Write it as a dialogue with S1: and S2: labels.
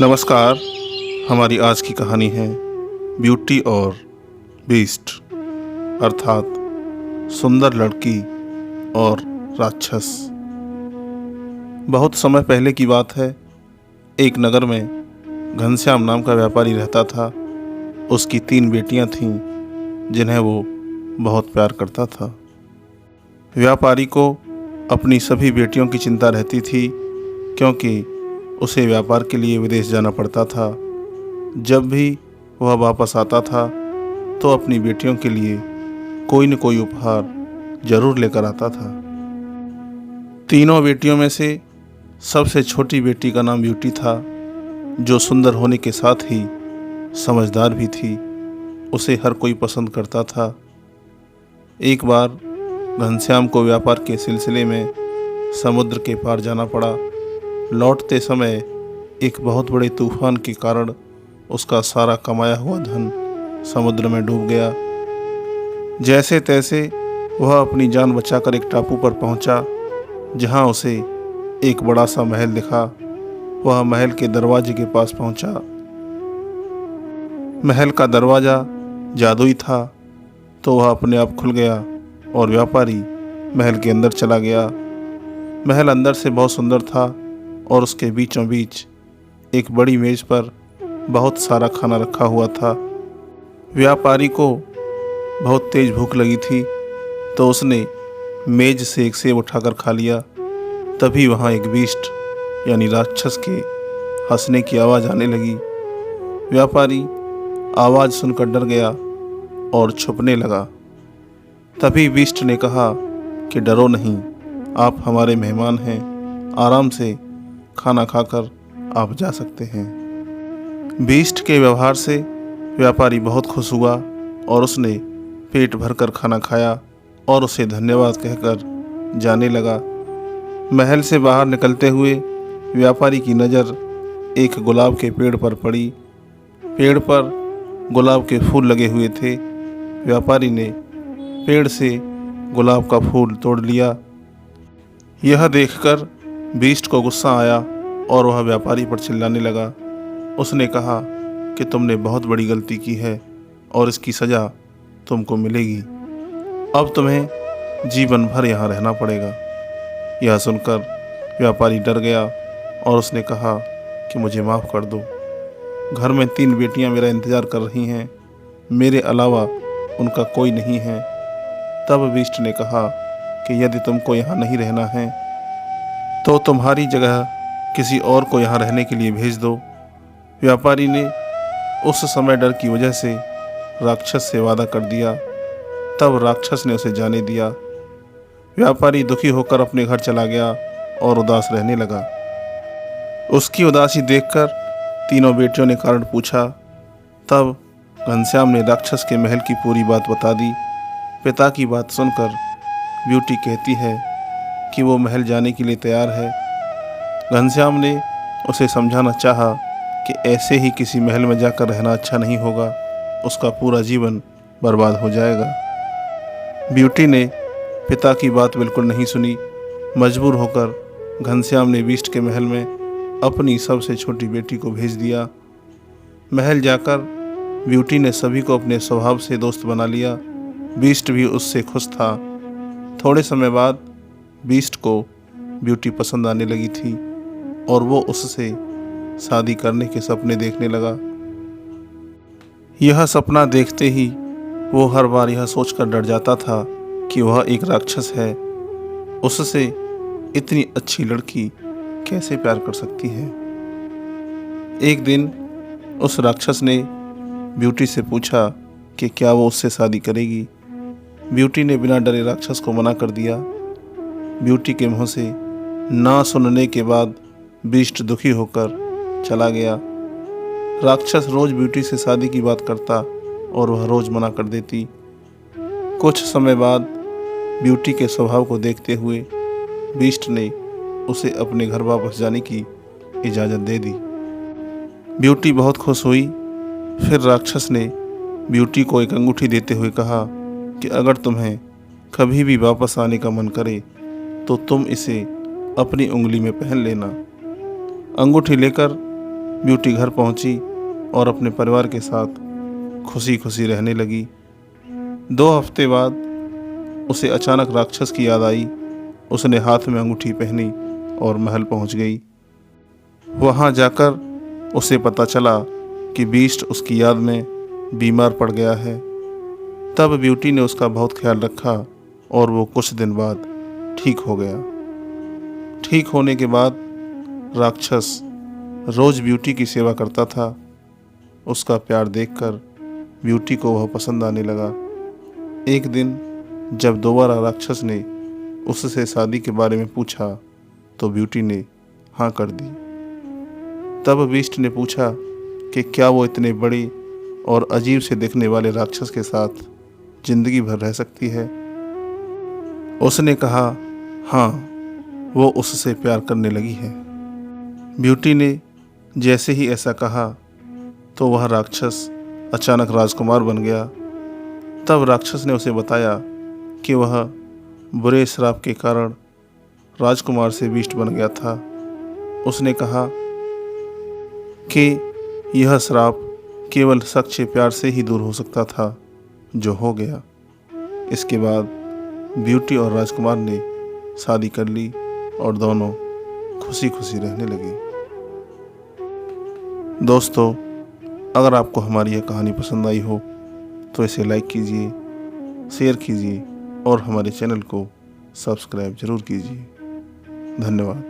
S1: नमस्कार। हमारी आज की कहानी है ब्यूटी और बीस्ट, अर्थात सुंदर लड़की और राक्षस। बहुत समय पहले की बात है। एक नगर में घनश्याम नाम का व्यापारी रहता था। उसकी 3 बेटियां थीं जिन्हें वो बहुत प्यार करता था। व्यापारी को अपनी सभी बेटियों की चिंता रहती थी, क्योंकि उसे व्यापार के लिए विदेश जाना पड़ता था। जब भी वह वापस आता था तो अपनी बेटियों के लिए कोई न कोई उपहार जरूर लेकर आता था। तीनों बेटियों में से सबसे छोटी बेटी का नाम ब्यूटी था, जो सुंदर होने के साथ ही समझदार भी थी। उसे हर कोई पसंद करता था। एक बार घनश्याम को व्यापार के सिलसिले में समुद्र के पार जाना पड़ा। लौटते समय एक बहुत बड़े तूफान के कारण उसका सारा कमाया हुआ धन समुद्र में डूब गया। जैसे तैसे वह अपनी जान बचाकर एक टापू पर पहुंचा, जहां उसे एक बड़ा सा महल दिखा। वह महल के दरवाजे के पास पहुंचा। महल का दरवाज़ा जादुई था, तो वह अपने आप खुल गया और व्यापारी महल के अंदर चला गया। महल अंदर से बहुत सुंदर था और उसके बीचों बीच एक बड़ी मेज पर बहुत सारा खाना रखा हुआ था। व्यापारी को बहुत तेज भूख लगी थी, तो उसने मेज से एक सेब उठाकर खा लिया। तभी वहाँ एक बीस्ट यानी राक्षस के हंसने की आवाज़ आने लगी। व्यापारी आवाज़ सुनकर डर गया और छुपने लगा। तभी बीस्ट ने कहा कि डरो नहीं, आप हमारे मेहमान हैं, आराम से खाना खाकर आप जा सकते हैं। बीस्ट के व्यवहार से व्यापारी बहुत खुश हुआ और उसने पेट भरकर खाना खाया और उसे धन्यवाद कहकर जाने लगा। महल से बाहर निकलते हुए व्यापारी की नज़र एक गुलाब के पेड़ पर पड़ी। पेड़ पर गुलाब के फूल लगे हुए थे। व्यापारी ने पेड़ से गुलाब का फूल तोड़ लिया। यह देखकर बीस्ट को गुस्सा आया और वह व्यापारी पर चिल्लाने लगा। उसने कहा कि तुमने बहुत बड़ी गलती की है और इसकी सज़ा तुमको मिलेगी। अब तुम्हें जीवन भर यहाँ रहना पड़ेगा। यह सुनकर व्यापारी डर गया और उसने कहा कि मुझे माफ़ कर दो। घर में 3 बेटियाँ मेरा इंतज़ार कर रही हैं, मेरे अलावा उनका कोई नहीं है। तब बीस्ट ने कहा कि यदि तुमको यहाँ नहीं रहना है तो तुम्हारी जगह किसी और को यहाँ रहने के लिए भेज दो। व्यापारी ने उस समय डर की वजह से राक्षस से वादा कर दिया। तब राक्षस ने उसे जाने दिया। व्यापारी दुखी होकर अपने घर चला गया और उदास रहने लगा। उसकी उदासी देखकर तीनों बेटियों ने कारण पूछा। तब घनश्याम ने राक्षस के महल की पूरी बात बता दी। पिता की बात सुनकर ब्यूटी कहती है कि वो महल जाने के लिए तैयार है। घनश्याम ने उसे समझाना चाहा कि ऐसे ही किसी महल में जाकर रहना अच्छा नहीं होगा, उसका पूरा जीवन बर्बाद हो जाएगा। ब्यूटी ने पिता की बात बिल्कुल नहीं सुनी। मजबूर होकर घनश्याम ने बीस्ट के महल में अपनी सबसे छोटी बेटी को भेज दिया। महल जाकर ब्यूटी ने सभी को अपने स्वभाव से दोस्त बना लिया। बीस्ट भी उससे खुश था। थोड़े समय बाद बीस्ट को ब्यूटी पसंद आने लगी थी और वो उससे शादी करने के सपने देखने लगा। यह सपना देखते ही वो हर बार यह सोचकर डर जाता था कि वह एक राक्षस है, उससे इतनी अच्छी लड़की कैसे प्यार कर सकती है। एक दिन उस राक्षस ने ब्यूटी से पूछा कि क्या वो उससे शादी करेगी। ब्यूटी ने बिना डरे राक्षस को मना कर दिया। ब्यूटी के मुंह से ना सुनने के बाद बीस्ट दुखी होकर चला गया। राक्षस रोज ब्यूटी से शादी की बात करता और वह रोज मना कर देती। कुछ समय बाद ब्यूटी के स्वभाव को देखते हुए बीस्ट ने उसे अपने घर वापस जाने की इजाज़त दे दी। ब्यूटी बहुत खुश हुई। फिर राक्षस ने ब्यूटी को एक अंगूठी देते हुए कहा कि अगर तुम्हें कभी भी वापस आने का मन करे तो तुम इसे अपनी उंगली में पहन लेना। अंगूठी लेकर ब्यूटी घर पहुंची और अपने परिवार के साथ खुशी खुशी रहने लगी। 2 हफ्ते बाद उसे अचानक राक्षस की याद आई। उसने हाथ में अंगूठी पहनी और महल पहुंच गई। वहां जाकर उसे पता चला कि बीस्ट उसकी याद में बीमार पड़ गया है। तब ब्यूटी ने उसका बहुत ख्याल रखा और वो कुछ दिन बाद ठीक हो गया। ठीक होने के बाद राक्षस रोज ब्यूटी की सेवा करता था। उसका प्यार देखकर ब्यूटी को वह पसंद आने लगा। एक दिन जब दोबारा राक्षस ने उससे शादी के बारे में पूछा तो ब्यूटी ने हाँ कर दी। तब बीस्ट ने पूछा कि क्या वो इतने बड़े और अजीब से दिखने वाले राक्षस के साथ जिंदगी भर रह सकती है। उसने कहा हाँ, वो उससे प्यार करने लगी है। ब्यूटी ने जैसे ही ऐसा कहा तो वह राक्षस अचानक राजकुमार बन गया। तब राक्षस ने उसे बताया कि वह बुरे श्राप के कारण राजकुमार से बीस्ट बन गया था। उसने कहा कि यह श्राप केवल सच्चे प्यार से ही दूर हो सकता था, जो हो गया। इसके बाद ब्यूटी और राजकुमार ने शादी कर ली और दोनों खुशी खुशी रहने लगे। दोस्तों, अगर आपको हमारी यह कहानी पसंद आई हो तो इसे लाइक कीजिए, शेयर कीजिए और हमारे चैनल को सब्सक्राइब जरूर कीजिए। धन्यवाद।